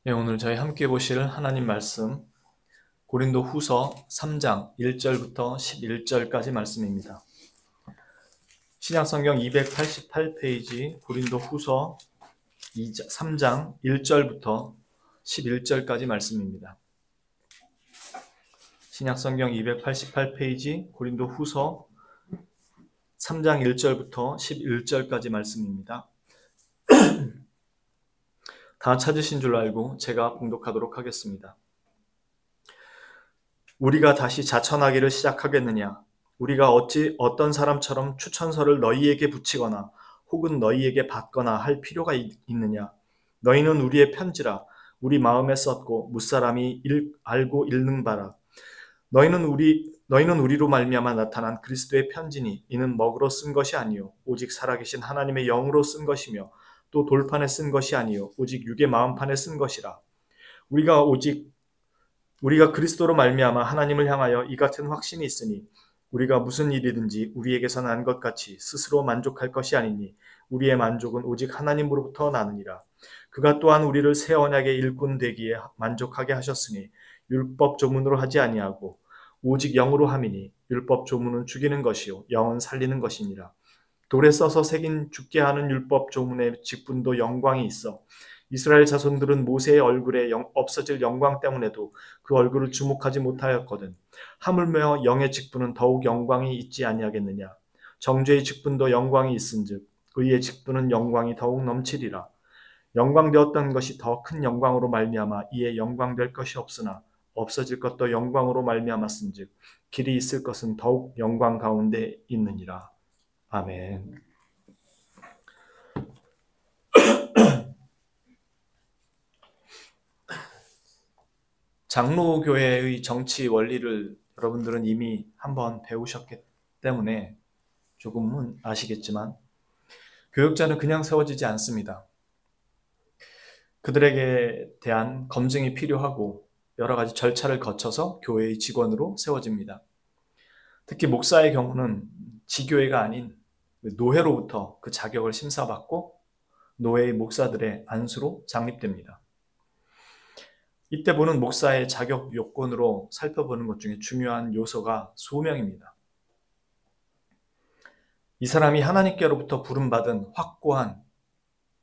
네, 오늘 저희 함께 보실 하나님 말씀 고린도 후서 3장 1절부터 11절까지 말씀입니다. 신약성경 288페이지 고린도 후서 3장 1절부터 11절까지 말씀입니다. 신약성경 288페이지 고린도 후서 3장 1절부터 11절까지 말씀입니다. 다 찾으신 줄 알고 제가 봉독하도록 하겠습니다. 우리가 다시 자천하기를 시작하겠느냐? 우리가 어찌 어떤 사람처럼 추천서를 너희에게 붙이거나 혹은 너희에게 받거나 할 필요가 있느냐? 너희는 우리의 편지라 우리 마음에 썼고 무사람이 알고 읽는 바라. 너희는 우리로 말미암아 나타난 그리스도의 편지니 이는 먹으로 쓴 것이 아니요 오직 살아계신 하나님의 영으로 쓴 것이며 또 돌판에 쓴 것이 아니요 오직 육의 마음판에 쓴 것이라. 우리가 그리스도로 말미암아 하나님을 향하여 이 같은 확신이 있으니 우리가 무슨 일이든지 우리에게서 난 것 같이 스스로 만족할 것이 아니니 우리의 만족은 오직 하나님으로부터 나느니라. 그가 또한 우리를 새 언약의 일꾼 되기에 만족하게 하셨으니 율법 조문으로 하지 아니하고 오직 영으로 함이니 율법 조문은 죽이는 것이요 영은 살리는 것이니라. 돌에 써서 새긴 죽게 하는 율법 조문의 직분도 영광이 있어 이스라엘 자손들은 모세의 얼굴에 없어질 영광 때문에도 그 얼굴을 주목하지 못하였거든. 하물며 영의 직분은 더욱 영광이 있지 아니하겠느냐. 정죄의 직분도 영광이 있은즉 의의 직분은 영광이 더욱 넘치리라. 영광되었던 것이 더 큰 영광으로 말미암아 이에 영광될 것이 없으나 없어질 것도 영광으로 말미암았은즉 길이 있을 것은 더욱 영광 가운데 있느니라. 아멘. 장로교회의 정치 원리를 여러분들은 이미 한번 배우셨기 때문에 조금은 아시겠지만 교역자는 그냥 세워지지 않습니다. 그들에게 대한 검증이 필요하고 여러 가지 절차를 거쳐서 교회의 직원으로 세워집니다. 특히 목사의 경우는 지교회가 아닌 노회로부터 그 자격을 심사받고 노회의 목사들의 안수로 장립됩니다. 이때 보는 목사의 자격 요건으로 살펴보는 것 중에 중요한 요소가 소명입니다. 이 사람이 하나님께로부터 부름받은 확고한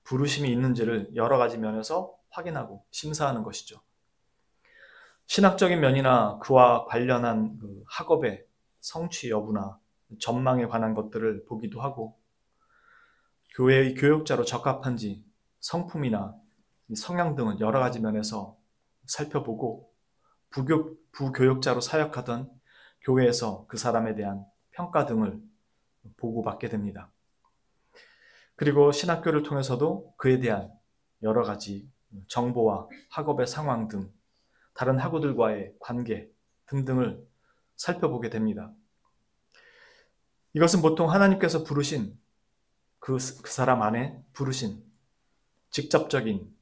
부르심이 있는지를 여러 가지 면에서 확인하고 심사하는 것이죠. 신학적인 면이나 그와 관련한 학업의 성취 여부나 전망에 관한 것들을 보기도 하고 교회의 교역자로 적합한지 성품이나 성향 등은 여러 가지 면에서 살펴보고 부교역자로 사역하던 교회에서 그 사람에 대한 평가 등을 보고받게 됩니다. 그리고 신학교를 통해서도 그에 대한 여러 가지 정보와 학업의 상황 등 다른 학우들과의 관계 등등을 살펴보게 됩니다. 이것은 보통 하나님께서 부르신 그 사람 안에 부르신 직접적인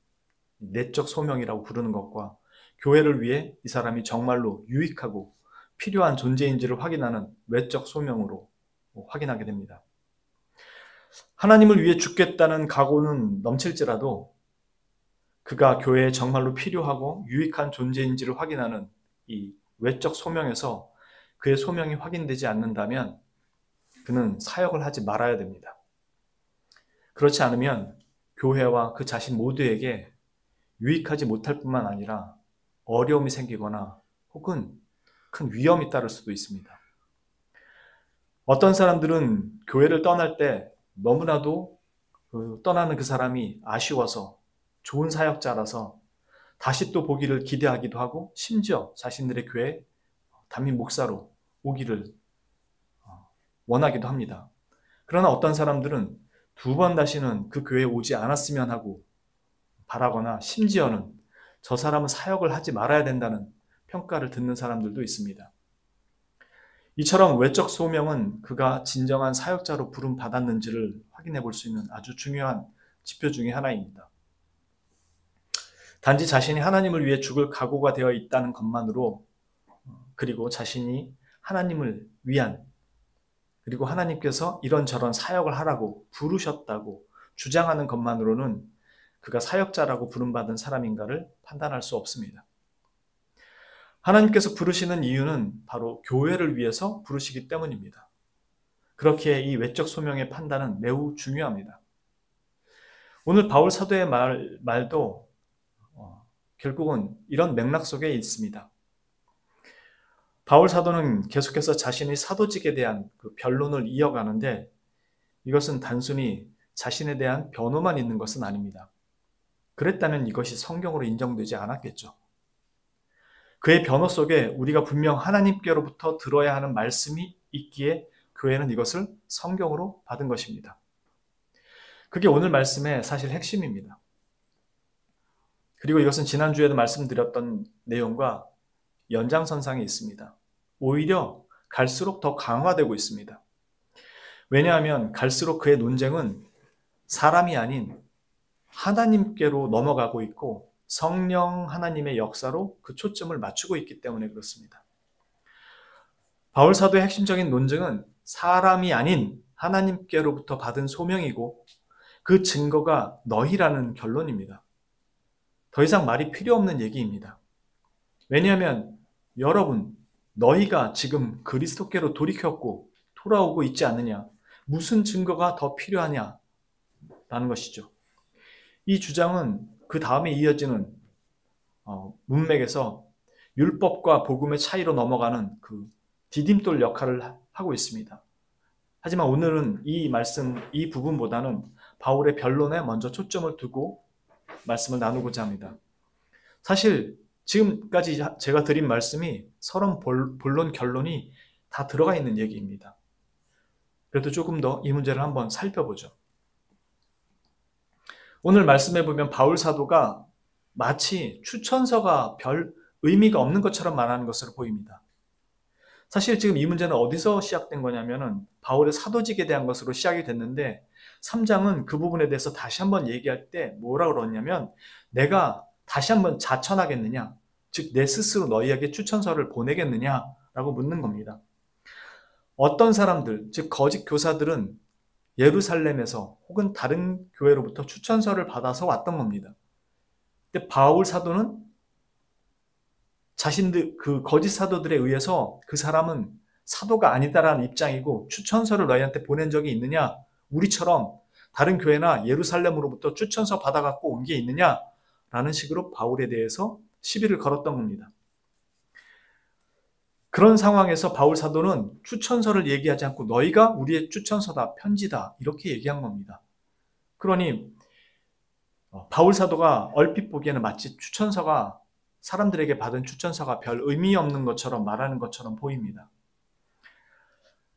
내적 소명이라고 부르는 것과 교회를 위해 이 사람이 정말로 유익하고 필요한 존재인지를 확인하는 외적 소명으로 확인하게 됩니다. 하나님을 위해 죽겠다는 각오는 넘칠지라도 그가 교회에 정말로 필요하고 유익한 존재인지를 확인하는 이 외적 소명에서 그의 소명이 확인되지 않는다면 그는 사역을 하지 말아야 됩니다. 그렇지 않으면 교회와 그 자신 모두에게 유익하지 못할 뿐만 아니라 어려움이 생기거나 혹은 큰 위험이 따를 수도 있습니다. 어떤 사람들은 교회를 떠날 때 너무나도 떠나는 그 사람이 아쉬워서 좋은 사역자라서 다시 또 보기를 기대하기도 하고 심지어 자신들의 교회 담임 목사로 오기를 원하기도 합니다. 그러나 어떤 사람들은 두 번 다시는 그 교회에 오지 않았으면 하고 바라거나 심지어는 저 사람은 사역을 하지 말아야 된다는 평가를 듣는 사람들도 있습니다. 이처럼 외적 소명은 그가 진정한 사역자로 부름받았는지를 확인해 볼 수 있는 아주 중요한 지표 중에 하나입니다. 단지 자신이 하나님을 위해 죽을 각오가 되어 있다는 것만으로 그리고 자신이 하나님을 위한 그리고 하나님께서 이런저런 사역을 하라고 부르셨다고 주장하는 것만으로는 그가 사역자라고 부름받은 사람인가를 판단할 수 없습니다. 하나님께서 부르시는 이유는 바로 교회를 위해서 부르시기 때문입니다. 그렇기에 이 외적 소명의 판단은 매우 중요합니다. 오늘 바울 사도의 말도 결국은 이런 맥락 속에 있습니다. 바울 사도는 계속해서 자신의 사도직에 대한 그 변론을 이어가는데 이것은 단순히 자신에 대한 변호만 있는 것은 아닙니다. 그랬다면 이것이 성경으로 인정되지 않았겠죠. 그의 변호 속에 우리가 분명 하나님께로부터 들어야 하는 말씀이 있기에 교회는 이것을 성경으로 받은 것입니다. 그게 오늘 말씀의 사실 핵심입니다. 그리고 이것은 지난주에도 말씀드렸던 내용과 연장선상에 있습니다. 오히려 갈수록 더 강화되고 있습니다. 왜냐하면 갈수록 그의 논쟁은 사람이 아닌 하나님께로 넘어가고 있고 성령 하나님의 역사로 그 초점을 맞추고 있기 때문에 그렇습니다. 바울 사도의 핵심적인 논증은 사람이 아닌 하나님께로부터 받은 소명이고 그 증거가 너희라는 결론입니다. 더 이상 말이 필요 없는 얘기입니다. 왜냐하면 여러분, 너희가 지금 그리스도께로 돌이켰고 돌아오고 있지 않느냐? 무슨 증거가 더 필요하냐? 라는 것이죠. 이 주장은 그 다음에 이어지는 문맥에서 율법과 복음의 차이로 넘어가는 그 디딤돌 역할을 하고 있습니다. 하지만 오늘은 이 부분보다는 바울의 변론에 먼저 초점을 두고 말씀을 나누고자 합니다. 사실 지금까지 제가 드린 말씀이 서론, 본론, 결론이 다 들어가 있는 얘기입니다. 그래도 조금 더 이 문제를 한번 살펴보죠. 오늘 말씀해 보면 바울 사도가 마치 추천서가 별 의미가 없는 것처럼 말하는 것으로 보입니다. 사실 지금 이 문제는 어디서 시작된 거냐면은 바울의 사도직에 대한 것으로 시작이 됐는데 3장은 그 부분에 대해서 다시 한번 얘기할 때 뭐라고 그러냐면 내가 다시 한번 자천하겠느냐? 즉 내 스스로 너희에게 추천서를 보내겠느냐라고 묻는 겁니다. 어떤 사람들, 즉 거짓 교사들은 예루살렘에서 혹은 다른 교회로부터 추천서를 받아서 왔던 겁니다. 근데 바울 사도는 자신들 그 거짓 사도들에 의해서 그 사람은 사도가 아니다라는 입장이고 추천서를 너희한테 보낸 적이 있느냐? 우리처럼 다른 교회나 예루살렘으로부터 추천서 받아갖고 온 게 있느냐? 라는 식으로 바울에 대해서 시비를 걸었던 겁니다. 그런 상황에서 바울 사도는 추천서를 얘기하지 않고 너희가 우리의 추천서다, 편지다 이렇게 얘기한 겁니다. 그러니 바울 사도가 얼핏 보기에는 마치 추천서가 사람들에게 받은 추천서가 별 의미 없는 것처럼 말하는 것처럼 보입니다.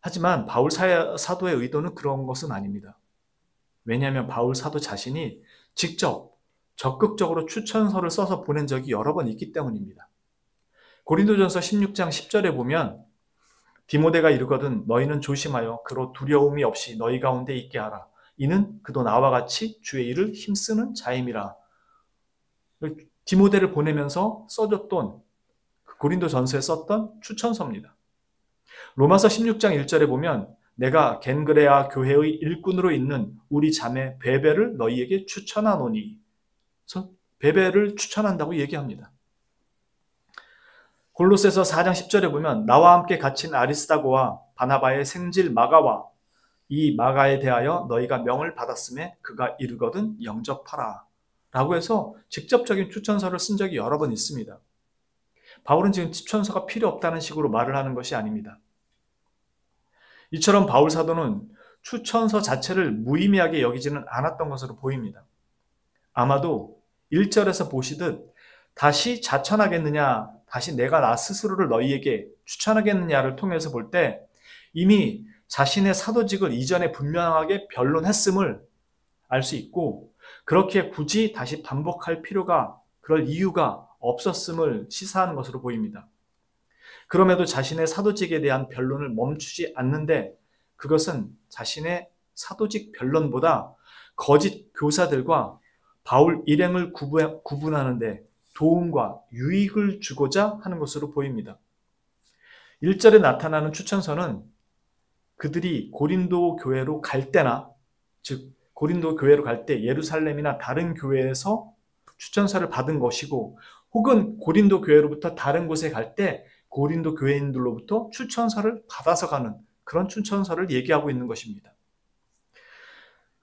하지만 바울 사도의 의도는 그런 것은 아닙니다. 왜냐하면 바울 사도 자신이 직접 적극적으로 추천서를 써서 보낸 적이 여러 번 있기 때문입니다. 고린도전서 16장 10절에 보면 디모데가 이르거든 너희는 조심하여 그로 두려움이 없이 너희 가운데 있게 하라. 이는 그도 나와 같이 주의 일을 힘쓰는 자임이라. 디모데를 보내면서 써줬던 고린도전서에 썼던 추천서입니다. 로마서 16장 1절에 보면 내가 겐그레아 교회의 일꾼으로 있는 우리 자매 베베를 너희에게 추천하노니. 그래서 베베를 추천한다고 얘기합니다. 골로새서 4장 10절에 보면 나와 함께 갇힌 아리스다고와 바나바의 생질 마가와 이 마가에 대하여 너희가 명을 받았음에 그가 이르거든 영접하라 라고 해서 직접적인 추천서를 쓴 적이 여러 번 있습니다. 바울은 지금 추천서가 필요 없다는 식으로 말을 하는 것이 아닙니다. 이처럼 바울 사도는 추천서 자체를 무의미하게 여기지는 않았던 것으로 보입니다. 아마도 1절에서 보시듯 다시 자천하겠느냐, 다시 내가 나 스스로를 너희에게 추천하겠느냐를 통해서 볼 때 이미 자신의 사도직을 이전에 분명하게 변론했음을 알 수 있고 그렇게 굳이 다시 반복할 필요가, 그럴 이유가 없었음을 시사하는 것으로 보입니다. 그럼에도 자신의 사도직에 대한 변론을 멈추지 않는데 그것은 자신의 사도직 변론보다 거짓 교사들과 바울 일행을 구분하는데 도움과 유익을 주고자 하는 것으로 보입니다. 1절에 나타나는 추천서는 그들이 고린도 교회로 갈 때나 즉 고린도 교회로 갈 때 예루살렘이나 다른 교회에서 추천서를 받은 것이고, 혹은 고린도 교회로부터 다른 곳에 갈 때 고린도 교회인들로부터 추천서를 받아서 가는 그런 추천서를 얘기하고 있는 것입니다.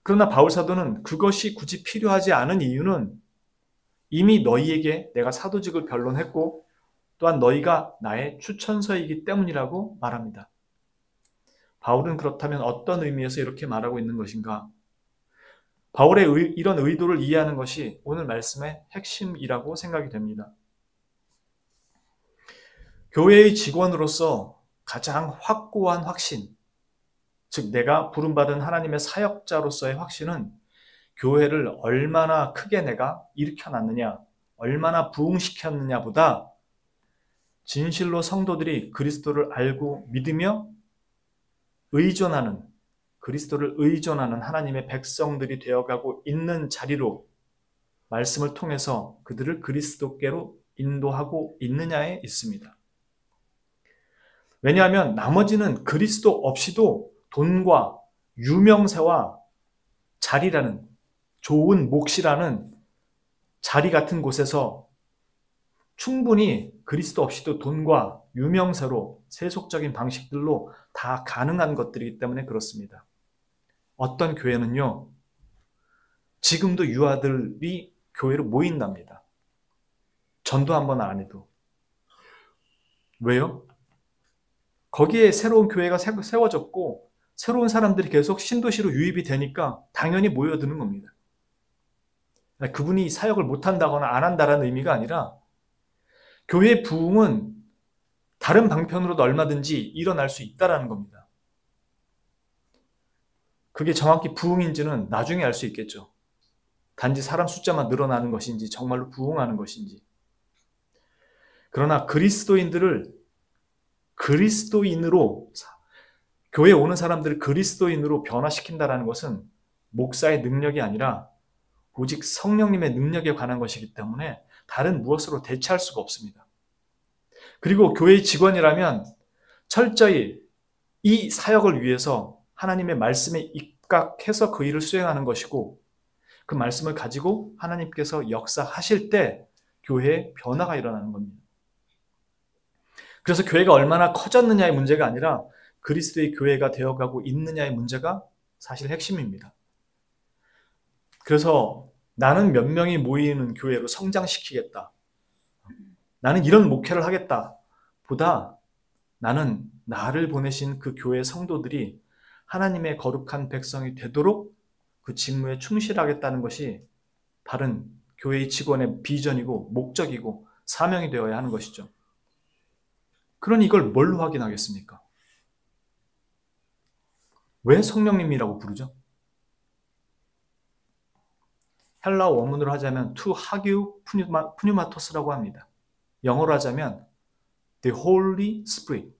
그러나 바울 사도는 그것이 굳이 필요하지 않은 이유는 이미 너희에게 내가 사도직을 변론했고 또한 너희가 나의 추천서이기 때문이라고 말합니다. 바울은 그렇다면 어떤 의미에서 이렇게 말하고 있는 것인가? 바울의 이런 의도를 이해하는 것이 오늘 말씀의 핵심이라고 생각이 됩니다. 교회의 직원으로서 가장 확고한 확신, 즉 내가 부름받은 하나님의 사역자로서의 확신은 교회를 얼마나 크게 내가 일으켜놨느냐, 얼마나 부흥시켰느냐보다 진실로 성도들이 그리스도를 알고 믿으며 의존하는, 그리스도를 의존하는 하나님의 백성들이 되어가고 있는 자리로 말씀을 통해서 그들을 그리스도께로 인도하고 있느냐에 있습니다. 왜냐하면 나머지는 그리스도 없이도 돈과 유명세와 자리라는, 좋은 몫이라는 자리 같은 곳에서 충분히 그리스도 없이도 돈과 유명세로 세속적인 방식들로 다 가능한 것들이기 때문에 그렇습니다. 어떤 교회는요, 지금도 유아들이 교회로 모인답니다. 전도 한 번 안 해도. 왜요? 거기에 새로운 교회가 세워졌고 새로운 사람들이 계속 신도시로 유입이 되니까 당연히 모여드는 겁니다. 그분이 사역을 못한다거나 안 한다는 의미가 아니라 교회의 부흥은 다른 방편으로도 얼마든지 일어날 수 있다는 겁니다. 그게 정확히 부흥인지는 나중에 알 수 있겠죠. 단지 사람 숫자만 늘어나는 것인지 정말로 부흥하는 것인지. 그러나 그리스도인들을 그리스도인으로, 교회에 오는 사람들을 그리스도인으로 변화시킨다는 것은 목사의 능력이 아니라 오직 성령님의 능력에 관한 것이기 때문에 다른 무엇으로 대체할 수가 없습니다. 그리고 교회의 직원이라면 철저히 이 사역을 위해서 하나님의 말씀에 입각해서 그 일을 수행하는 것이고, 그 말씀을 가지고 하나님께서 역사하실 때 교회에 변화가 일어나는 겁니다. 그래서 교회가 얼마나 커졌느냐의 문제가 아니라 그리스도의 교회가 되어가고 있느냐의 문제가 사실 핵심입니다. 그래서 나는 몇 명이 모이는 교회로 성장시키겠다, 나는 이런 목회를 하겠다 보다 나는 나를 보내신 그 교회 성도들이 하나님의 거룩한 백성이 되도록 그 직무에 충실하겠다는 것이 다른 교회의 직원의 비전이고 목적이고 사명이 되어야 하는 것이죠. 그러니 이걸 뭘로 확인하겠습니까? 왜 성령님이라고 부르죠? 헬라어 원문으로 하자면 to hagiou pneumatos라고 합니다. 영어로 하자면 the Holy Spirit,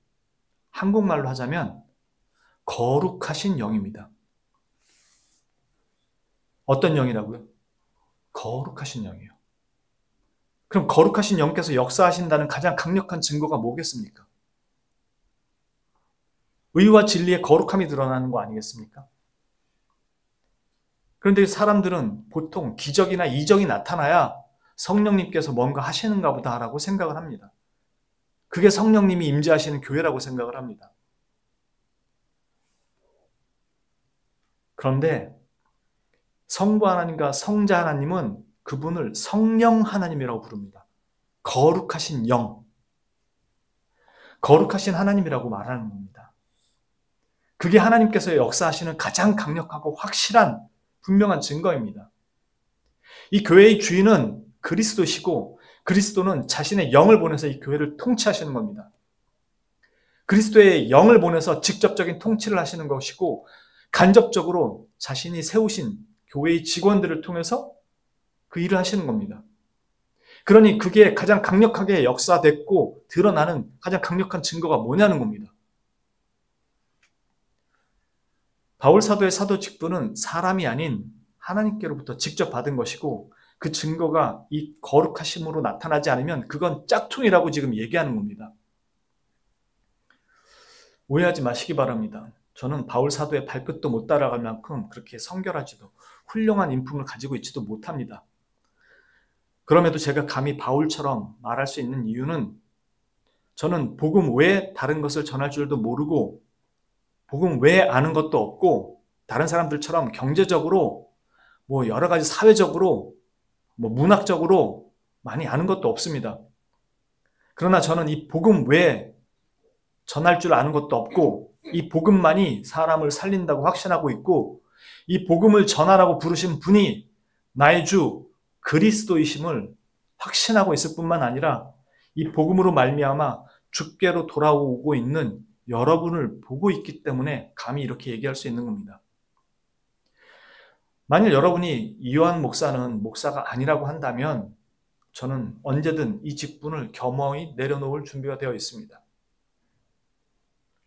한국말로 하자면 거룩하신 영입니다. 어떤 영이라고요? 거룩하신 영이에요. 그럼 거룩하신 영께서 역사하신다는 가장 강력한 증거가 뭐겠습니까? 의와 진리의 거룩함이 드러나는 거 아니겠습니까? 그런데 사람들은 보통 기적이나 이적이 나타나야 성령님께서 뭔가 하시는가 보다라고 생각을 합니다. 그게 성령님이 임재하시는 교회라고 생각을 합니다. 그런데 성부 하나님과 성자 하나님은 그분을 성령 하나님이라고 부릅니다. 거룩하신 영, 거룩하신 하나님이라고 말하는 겁니다. 그게 하나님께서 역사하시는 가장 강력하고 확실한 분명한 증거입니다. 이 교회의 주인은 그리스도시고 그리스도는 자신의 영을 보내서 이 교회를 통치하시는 겁니다. 그리스도의 영을 보내서 직접적인 통치를 하시는 것이고 간접적으로 자신이 세우신 교회의 직원들을 통해서 그 일을 하시는 겁니다. 그러니 그게 가장 강력하게 역사됐고 드러나는 가장 강력한 증거가 뭐냐는 겁니다. 바울 사도의 사도 직분은 사람이 아닌 하나님께로부터 직접 받은 것이고 그 증거가 이 거룩하심으로 나타나지 않으면 그건 짝퉁이라고 지금 얘기하는 겁니다. 오해하지 마시기 바랍니다. 저는 바울 사도의 발끝도 못 따라갈 만큼 그렇게 성결하지도 훌륭한 인품을 가지고 있지도 못합니다. 그럼에도 제가 감히 바울처럼 말할 수 있는 이유는 저는 복음 외에 다른 것을 전할 줄도 모르고 복음 외에 아는 것도 없고 다른 사람들처럼 경제적으로 여러 가지 사회적으로 문학적으로 많이 아는 것도 없습니다. 그러나 저는 이 복음 외에 전할 줄 아는 것도 없고 이 복음만이 사람을 살린다고 확신하고 있고 이 복음을 전하라고 부르신 분이 나의 주 그리스도이심을 확신하고 있을 뿐만 아니라 이 복음으로 말미암아 주께로 돌아오고 있는 여러분을 보고 있기 때문에 감히 이렇게 얘기할 수 있는 겁니다. 만일 여러분이 이요한 목사는 목사가 아니라고 한다면 저는 언제든 이 직분을 겸허히 내려놓을 준비가 되어 있습니다.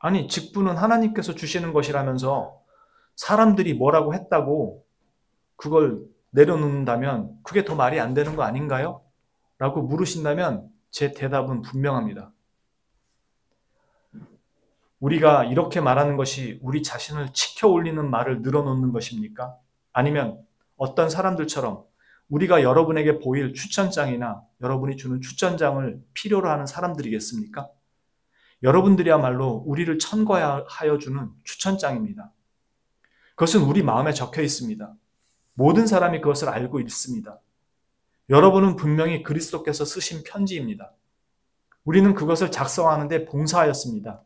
아니, 직분은 하나님께서 주시는 것이라면서 사람들이 뭐라고 했다고 그걸 내려놓는다면 그게 더 말이 안 되는 거 아닌가요? 라고 물으신다면 제 대답은 분명합니다. 우리가 이렇게 말하는 것이 우리 자신을 치켜 올리는 말을 늘어놓는 것입니까? 아니면 어떤 사람들처럼 우리가 여러분에게 보일 추천장이나 여러분이 주는 추천장을 필요로 하는 사람들이겠습니까? 여러분들이야말로 우리를 천거하여 주는 추천장입니다. 그것은 우리 마음에 적혀 있습니다. 모든 사람이 그것을 알고 있습니다. 여러분은 분명히 그리스도께서 쓰신 편지입니다. 우리는 그것을 작성하는데 봉사하였습니다.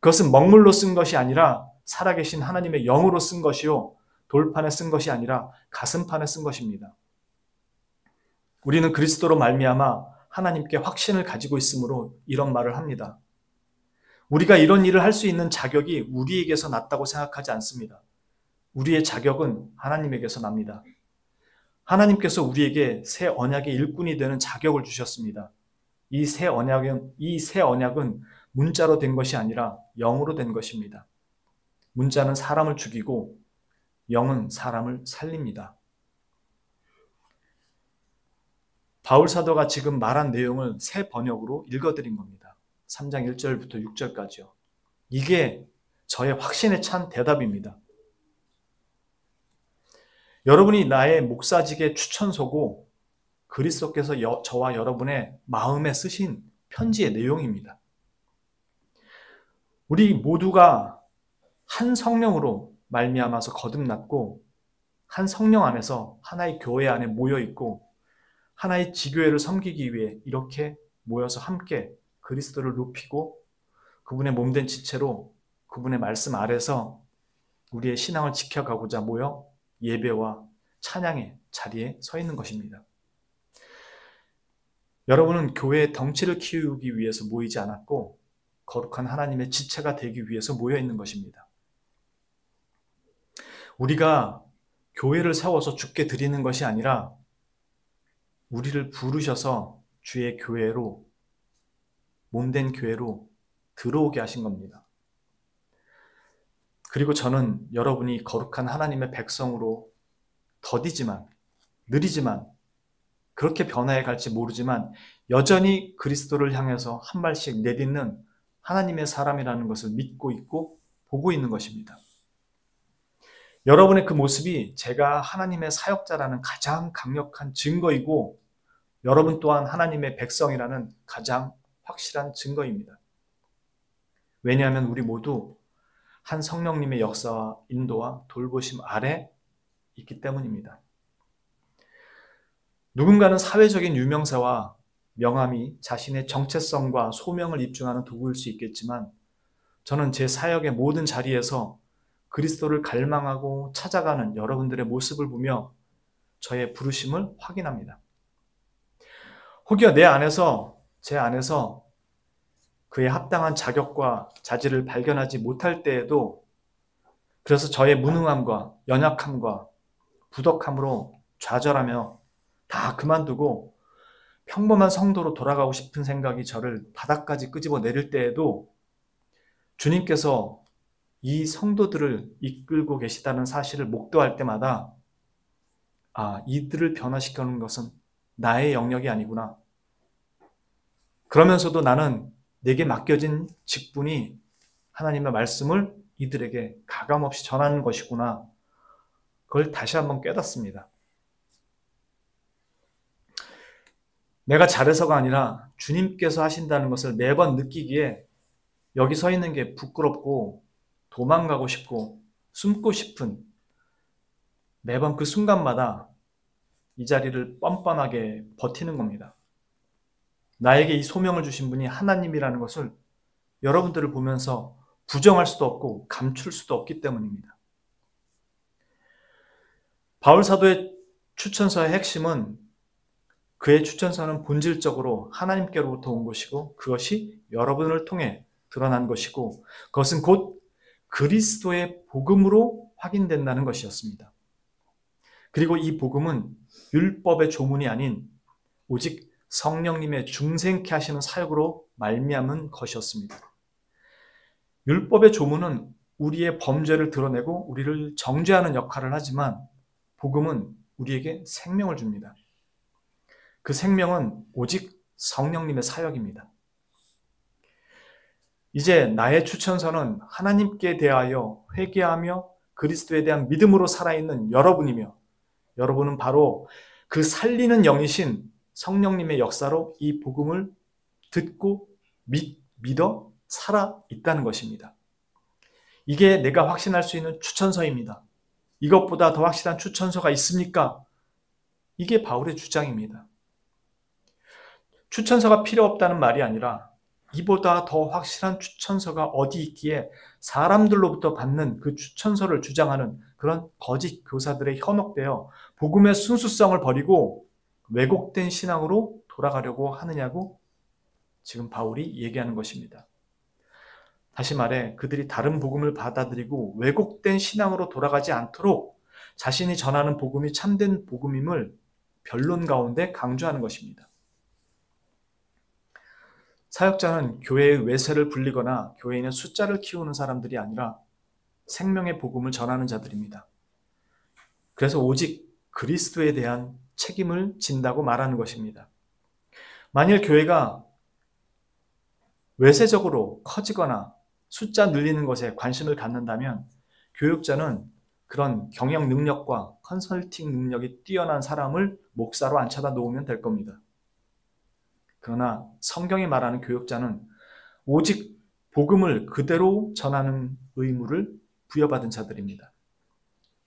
그것은 먹물로 쓴 것이 아니라 살아계신 하나님의 영으로 쓴 것이요 돌판에 쓴 것이 아니라 가슴판에 쓴 것입니다. 우리는 그리스도로 말미암아 하나님께 확신을 가지고 있으므로 이런 말을 합니다. 우리가 이런 일을 할 수 있는 자격이 우리에게서 났다고 생각하지 않습니다. 우리의 자격은 하나님에게서 납니다. 하나님께서 우리에게 새 언약의 일꾼이 되는 자격을 주셨습니다. 이 새 언약은 문자로 된 것이 아니라 영으로 된 것입니다. 문자는 사람을 죽이고 영은 사람을 살립니다. 바울 사도가 지금 말한 내용을 새 번역으로 읽어드린 겁니다. 3장 1절부터 6절까지요. 이게 저의 확신에 찬 대답입니다. 여러분이 나의 목사직의 추천서고 그리스도께서 저와 여러분의 마음에 쓰신 편지의 내용입니다. 우리 모두가 한 성령으로 말미암아서 거듭났고 한 성령 안에서 하나의 교회 안에 모여 있고 하나의 지교회를 섬기기 위해 이렇게 모여서 함께 그리스도를 높이고 그분의 몸된 지체로 그분의 말씀 아래서 우리의 신앙을 지켜가고자 모여 예배와 찬양의 자리에 서 있는 것입니다. 여러분은 교회의 덩치를 키우기 위해서 모이지 않았고 거룩한 하나님의 지체가 되기 위해서 모여 있는 것입니다. 우리가 교회를 세워서 주께 드리는 것이 아니라 우리를 부르셔서 주의 교회로 몸된 교회로 들어오게 하신 겁니다. 그리고 저는 여러분이 거룩한 하나님의 백성으로 더디지만 느리지만 그렇게 변화해 갈지 모르지만 여전히 그리스도를 향해서 한 발씩 내딛는 하나님의 사람이라는 것을 믿고 있고 보고 있는 것입니다. 여러분의 그 모습이 제가 하나님의 사역자라는 가장 강력한 증거이고 여러분 또한 하나님의 백성이라는 가장 확실한 증거입니다. 왜냐하면 우리 모두 한 성령님의 역사와 인도와 돌보심 아래 있기 때문입니다. 누군가는 사회적인 유명세와 명함이 자신의 정체성과 소명을 입증하는 도구일 수 있겠지만 저는 제 사역의 모든 자리에서 그리스도를 갈망하고 찾아가는 여러분들의 모습을 보며 저의 부르심을 확인합니다. 혹여 제 안에서 그에 합당한 자격과 자질을 발견하지 못할 때에도 그래서 저의 무능함과 연약함과 부덕함으로 좌절하며 다 그만두고 평범한 성도로 돌아가고 싶은 생각이 저를 바닥까지 끄집어 내릴 때에도 주님께서 이 성도들을 이끌고 계시다는 사실을 목도할 때마다 이들을 변화시키는 것은 나의 영역이 아니구나. 그러면서도 나는 내게 맡겨진 직분이 하나님의 말씀을 이들에게 가감없이 전하는 것이구나. 그걸 다시 한번 깨닫습니다. 내가 잘해서가 아니라 주님께서 하신다는 것을 매번 느끼기에 여기 서 있는 게 부끄럽고 도망가고 싶고 숨고 싶은 매번 그 순간마다 이 자리를 뻔뻔하게 버티는 겁니다. 나에게 이 소명을 주신 분이 하나님이라는 것을 여러분들을 보면서 부정할 수도 없고 감출 수도 없기 때문입니다. 바울 사도의 추천서의 핵심은 그의 추천서는 본질적으로 하나님께로부터 온 것이고 그것이 여러분을 통해 드러난 것이고 그것은 곧 그리스도의 복음으로 확인된다는 것이었습니다. 그리고 이 복음은 율법의 조문이 아닌 오직 성령님의 중생케 하시는 사역으로 말미암은 것이었습니다. 율법의 조문은 우리의 범죄를 드러내고 우리를 정죄하는 역할을 하지만 복음은 우리에게 생명을 줍니다. 그 생명은 오직 성령님의 사역입니다. 이제 나의 추천서는 하나님께 대하여 회개하며 그리스도에 대한 믿음으로 살아있는 여러분이며 여러분은 바로 그 살리는 영이신 성령님의 역사로 이 복음을 듣고 믿어 살아있다는 것입니다. 이게 내가 확신할 수 있는 추천서입니다. 이것보다 더 확실한 추천서가 있습니까? 이게 바울의 주장입니다. 추천서가 필요 없다는 말이 아니라 이보다 더 확실한 추천서가 어디 있기에 사람들로부터 받는 그 추천서를 주장하는 그런 거짓 교사들에 현혹되어 복음의 순수성을 버리고 왜곡된 신앙으로 돌아가려고 하느냐고 지금 바울이 얘기하는 것입니다. 다시 말해 그들이 다른 복음을 받아들이고 왜곡된 신앙으로 돌아가지 않도록 자신이 전하는 복음이 참된 복음임을 변론 가운데 강조하는 것입니다. 사역자는 교회의 외세를 불리거나 교회인의 숫자를 키우는 사람들이 아니라 생명의 복음을 전하는 자들입니다. 그래서 오직 그리스도에 대한 책임을 진다고 말하는 것입니다. 만일 교회가 외세적으로 커지거나 숫자 늘리는 것에 관심을 갖는다면 교육자는 그런 경영 능력과 컨설팅 능력이 뛰어난 사람을 목사로 앉혀다 놓으면 될 겁니다. 그러나 성경이 말하는 교육자는 오직 복음을 그대로 전하는 의무를 부여받은 자들입니다.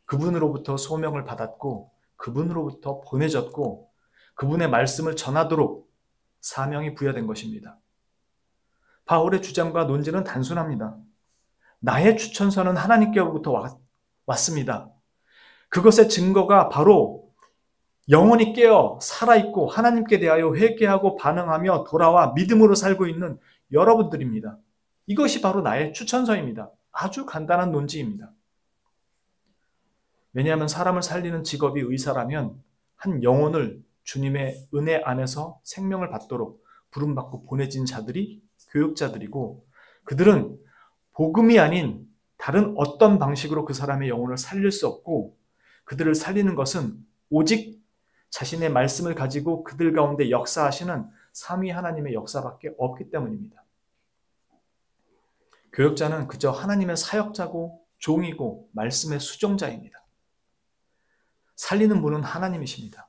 그분으로부터 소명을 받았고 그분으로부터 보내졌고 그분의 말씀을 전하도록 사명이 부여된 것입니다. 바울의 주장과 논지는 단순합니다. 나의 추천서는 하나님께로부터 왔습니다. 그것의 증거가 바로 영혼이 깨어 살아있고 하나님께 대하여 회개하고 반응하며 돌아와 믿음으로 살고 있는 여러분들입니다. 이것이 바로 나의 추천서입니다. 아주 간단한 논지입니다. 왜냐하면 사람을 살리는 직업이 의사라면 한 영혼을 주님의 은혜 안에서 생명을 받도록 부름받고 보내진 자들이 교육자들이고 그들은 복음이 아닌 다른 어떤 방식으로 그 사람의 영혼을 살릴 수 없고 그들을 살리는 것은 오직 자신의 말씀을 가지고 그들 가운데 역사하시는 삼위 하나님의 역사밖에 없기 때문입니다. 교역자는 그저 하나님의 사역자고 종이고 말씀의 수종자입니다. 살리는 분은 하나님이십니다.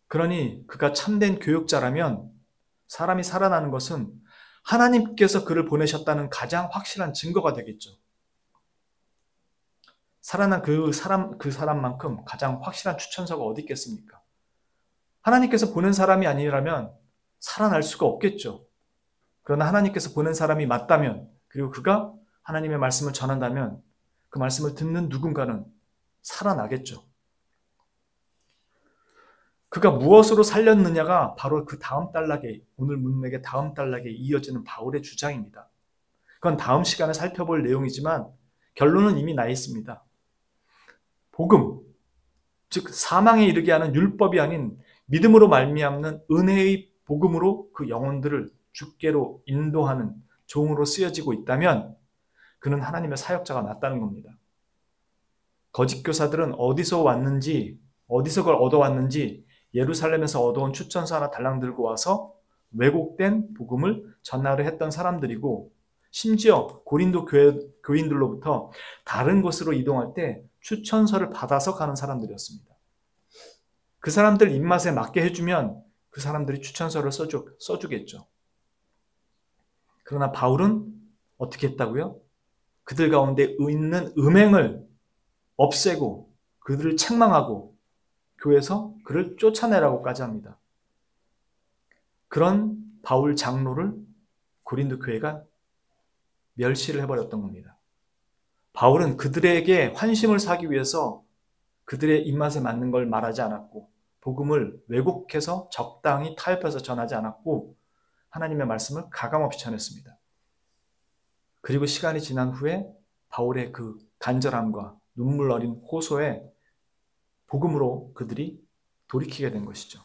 그러니 그가 참된 교역자라면 사람이 살아나는 것은 하나님께서 그를 보내셨다는 가장 확실한 증거가 되겠죠. 살아난 그 사람만큼 가장 확실한 추천서가 어디 있겠습니까? 하나님께서 보낸 사람이 아니라면 살아날 수가 없겠죠. 그러나 하나님께서 보낸 사람이 맞다면 그리고 그가 하나님의 말씀을 전한다면 그 말씀을 듣는 누군가는 살아나겠죠. 그가 무엇으로 살렸느냐가 바로 그 다음 단락에 오늘 문맥의 다음 단락에 이어지는 바울의 주장입니다. 그건 다음 시간에 살펴볼 내용이지만 결론은 이미 나 있습니다. 복음, 즉 사망에 이르게 하는 율법이 아닌 믿음으로 말미암는 은혜의 복음으로 그 영혼들을 주께로 인도하는 종으로 쓰여지고 있다면 그는 하나님의 사역자가 맞다는 겁니다. 거짓 교사들은 어디서 왔는지 어디서 그걸 얻어왔는지 예루살렘에서 얻어온 추천서 하나 달랑 들고 와서 왜곡된 복음을 전하려 했던 사람들이고 심지어 고린도 교인들로부터 다른 곳으로 이동할 때 추천서를 받아서 가는 사람들이었습니다. 그 사람들 입맛에 맞게 해주면 그 사람들이 추천서를 써주겠죠. 그러나 바울은 어떻게 했다고요? 그들 가운데 있는 음행을 없애고 그들을 책망하고 교회에서 그를 쫓아내라고까지 합니다. 그런 바울 장로를 고린도 교회가 멸시를 해버렸던 겁니다. 바울은 그들에게 환심을 사기 위해서 그들의 입맛에 맞는 걸 말하지 않았고 복음을 왜곡해서 적당히 타협해서 전하지 않았고 하나님의 말씀을 가감없이 전했습니다. 그리고 시간이 지난 후에 바울의 그 간절함과 눈물 어린 호소에 복음으로 그들이 돌이키게 된 것이죠.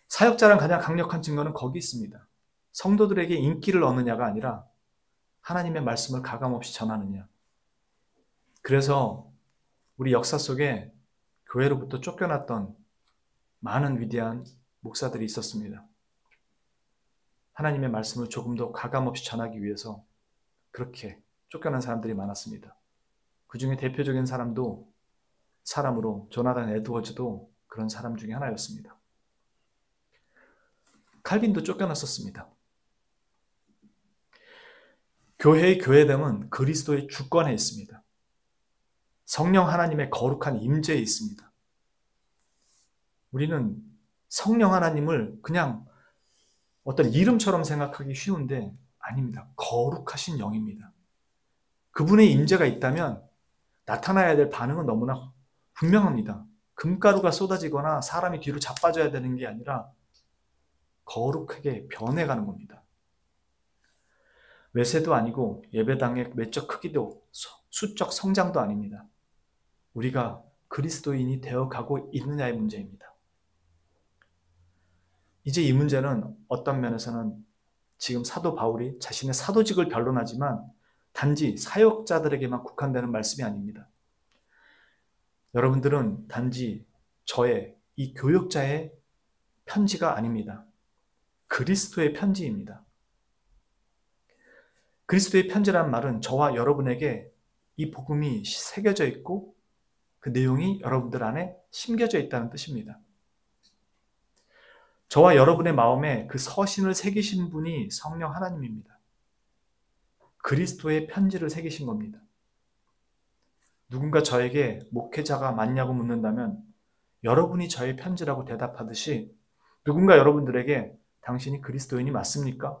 사역자란 가장 강력한 증거는 거기 있습니다. 성도들에게 인기를 얻느냐가 아니라 하나님의 말씀을 가감없이 전하느냐. 그래서 우리 역사 속에 교회로부터 쫓겨났던 많은 위대한 목사들이 있었습니다. 하나님의 말씀을 조금 더 가감없이 전하기 위해서 그렇게 쫓겨난 사람들이 많았습니다. 그 중에 대표적인 사람으로 조나단 에드워즈도 그런 사람 중에 하나였습니다. 칼빈도 쫓겨났었습니다. 교회의 교회됨은 그리스도의 주권에 있습니다. 성령 하나님의 거룩한 임재에 있습니다. 우리는 성령 하나님을 그냥 어떤 이름처럼 생각하기 쉬운데 아닙니다. 거룩하신 영입니다. 그분의 임재가 있다면 나타나야 될 반응은 너무나 분명합니다. 금가루가 쏟아지거나 사람이 뒤로 자빠져야 되는 게 아니라 거룩하게 변해가는 겁니다. 외세도 아니고 예배당의 외적 크기도 수적 성장도 아닙니다. 우리가 그리스도인이 되어가고 있느냐의 문제입니다. 이제 이 문제는 어떤 면에서는 지금 사도 바울이 자신의 사도직을 변론하지만 단지 사역자들에게만 국한되는 말씀이 아닙니다. 여러분들은 단지 저의 이 교역자의 편지가 아닙니다. 그리스도의 편지입니다. 그리스도의 편지란 말은 저와 여러분에게 이 복음이 새겨져 있고 그 내용이 여러분들 안에 심겨져 있다는 뜻입니다. 저와 여러분의 마음에 그 서신을 새기신 분이 성령 하나님입니다. 그리스도의 편지를 새기신 겁니다. 누군가 저에게 목회자가 맞냐고 묻는다면 여러분이 저의 편지라고 대답하듯이 누군가 여러분들에게 당신이 그리스도인이 맞습니까?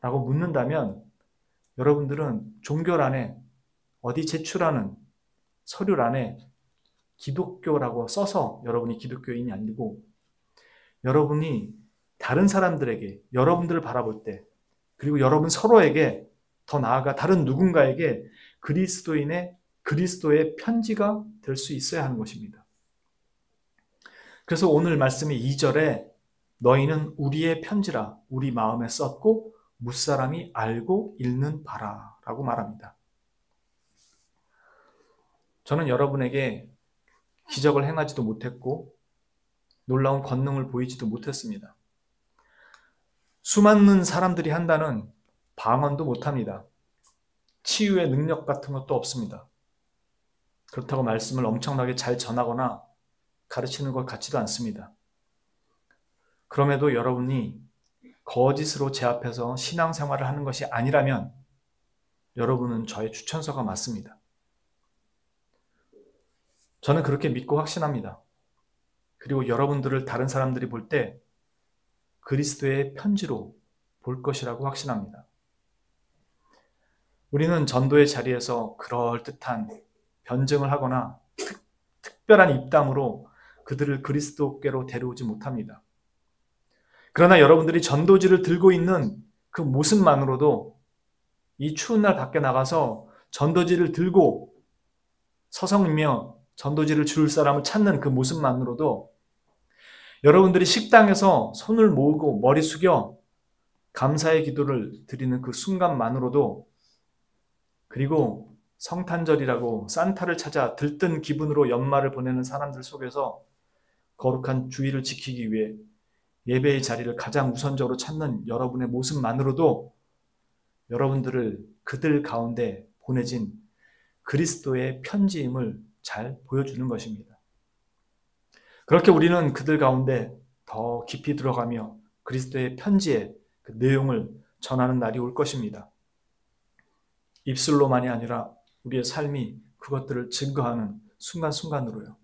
라고 묻는다면 여러분들은 종교란에 어디 제출하는 서류란에 기독교라고 써서 여러분이 기독교인이 아니고 여러분이 다른 사람들에게 여러분들을 바라볼 때 그리고 여러분 서로에게 더 나아가 다른 누군가에게 그리스도의 편지가 될 수 있어야 하는 것입니다. 그래서 오늘 말씀의 2절에 너희는 우리의 편지라 우리 마음에 썼고 무사람이 알고 읽는 바라 라고 말합니다. 저는 여러분에게 기적을 행하지도 못했고 놀라운 권능을 보이지도 못했습니다. 수많은 사람들이 한다는 방언도 못합니다. 치유의 능력 같은 것도 없습니다. 그렇다고 말씀을 엄청나게 잘 전하거나 가르치는 것 같지도 않습니다. 그럼에도 여러분이 거짓으로 제 앞에서 신앙생활을 하는 것이 아니라면 여러분은 저의 추천서가 맞습니다. 저는 그렇게 믿고 확신합니다. 그리고 여러분들을 다른 사람들이 볼 때 그리스도의 편지로 볼 것이라고 확신합니다. 우리는 전도의 자리에서 그럴듯한 변증을 하거나 특별한 입담으로 그들을 그리스도께로 데려오지 못합니다. 그러나 여러분들이 전도지를 들고 있는 그 모습만으로도 이 추운 날 밖에 나가서 전도지를 들고 서성이며 전도지를 줄 사람을 찾는 그 모습만으로도 여러분들이 식당에서 손을 모으고 머리 숙여 감사의 기도를 드리는 그 순간만으로도 그리고 성탄절이라고 산타를 찾아 들뜬 기분으로 연말을 보내는 사람들 속에서 거룩한 주의를 지키기 위해 예배의 자리를 가장 우선적으로 찾는 여러분의 모습만으로도 여러분들을 그들 가운데 보내진 그리스도의 편지임을 잘 보여주는 것입니다. 그렇게 우리는 그들 가운데 더 깊이 들어가며 그리스도의 편지의 그 내용을 전하는 날이 올 것입니다. 입술로만이 아니라 우리의 삶이 그것들을 증거하는 순간순간으로요.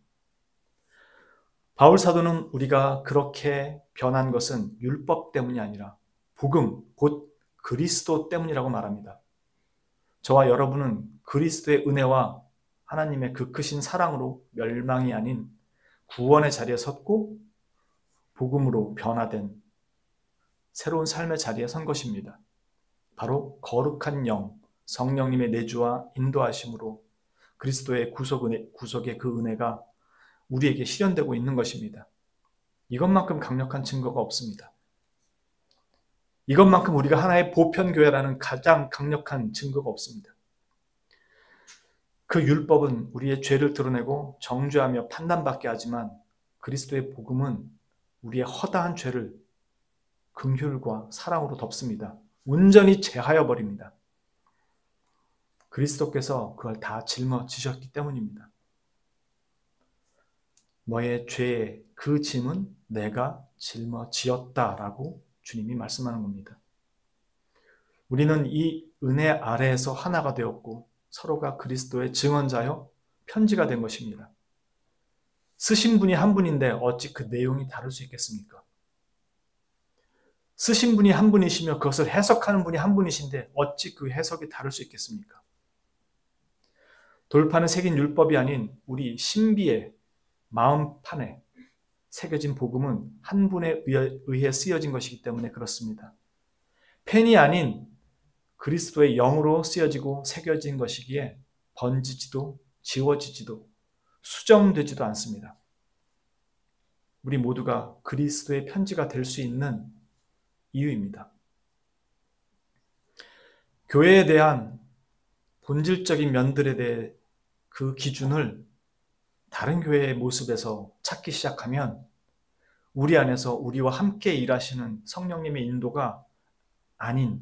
바울 사도는 우리가 그렇게 변한 것은 율법 때문이 아니라 복음, 곧 그리스도 때문이라고 말합니다. 저와 여러분은 그리스도의 은혜와 하나님의 그 크신 사랑으로 멸망이 아닌 구원의 자리에 섰고 복음으로 변화된 새로운 삶의 자리에 선 것입니다. 바로 거룩한 영, 성령님의 내주와 인도하심으로 그리스도의 구속의 그 은혜가 우리에게 실현되고 있는 것입니다. 이것만큼 강력한 증거가 없습니다. 이것만큼 우리가 하나의 보편교회라는 가장 강력한 증거가 없습니다. 그 율법은 우리의 죄를 드러내고 정죄하며 판단받게 하지만 그리스도의 복음은 우리의 허다한 죄를 긍휼과 사랑으로 덮습니다. 온전히 제하여 버립니다. 그리스도께서 그걸 다 짊어지셨기 때문입니다. 너의 죄의 그 짐은 내가 짊어지었다라고 주님이 말씀하는 겁니다. 우리는 이 은혜 아래에서 하나가 되었고 서로가 그리스도의 증언자여 편지가 된 것입니다. 쓰신 분이 한 분인데 어찌 그 내용이 다를 수 있겠습니까? 쓰신 분이 한 분이시며 그것을 해석하는 분이 한 분이신데 어찌 그 해석이 다를 수 있겠습니까? 돌판에 새긴 율법이 아닌 우리 신비의 마음판에 새겨진 복음은 한 분에 의해 쓰여진 것이기 때문에 그렇습니다. 펜이 아닌 그리스도의 영으로 쓰여지고 새겨진 것이기에 번지지도 지워지지도 수정되지도 않습니다. 우리 모두가 그리스도의 편지가 될 수 있는 이유입니다. 교회에 대한 본질적인 면들에 대해 그 기준을 다른 교회의 모습에서 찾기 시작하면 우리 안에서 우리와 함께 일하시는 성령님의 인도가 아닌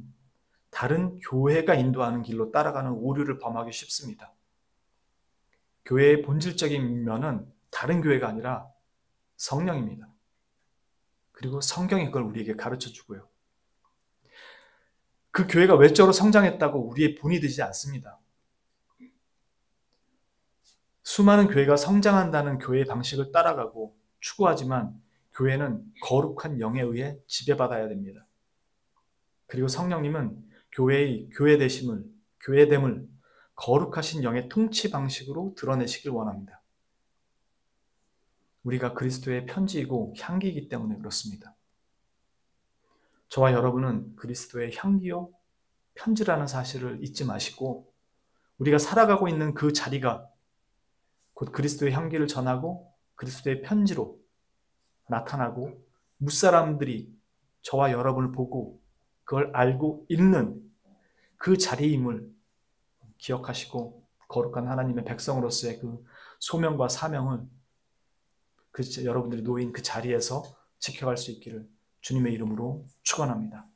다른 교회가 인도하는 길로 따라가는 오류를 범하기 쉽습니다. 교회의 본질적인 면은 다른 교회가 아니라 성령입니다. 그리고 성경이 그걸 우리에게 가르쳐 주고요. 그 교회가 외적으로 성장했다고 우리의 본이 되지 않습니다. 수많은 교회가 성장한다는 교회의 방식을 따라가고 추구하지만 교회는 거룩한 영에 의해 지배받아야 됩니다. 그리고 성령님은 교회의 교회됨을 거룩하신 영의 통치 방식으로 드러내시길 원합니다. 우리가 그리스도의 편지이고 향기이기 때문에 그렇습니다. 저와 여러분은 그리스도의 향기요 편지라는 사실을 잊지 마시고 우리가 살아가고 있는 그 자리가 곧 그리스도의 향기를 전하고 그리스도의 편지로 나타나고 무사람들이 저와 여러분을 보고 그걸 알고 읽는 그 자리임을 기억하시고 거룩한 하나님의 백성으로서의 그 소명과 사명을 여러분들이 놓인 그 자리에서 지켜갈 수 있기를 주님의 이름으로 축원합니다.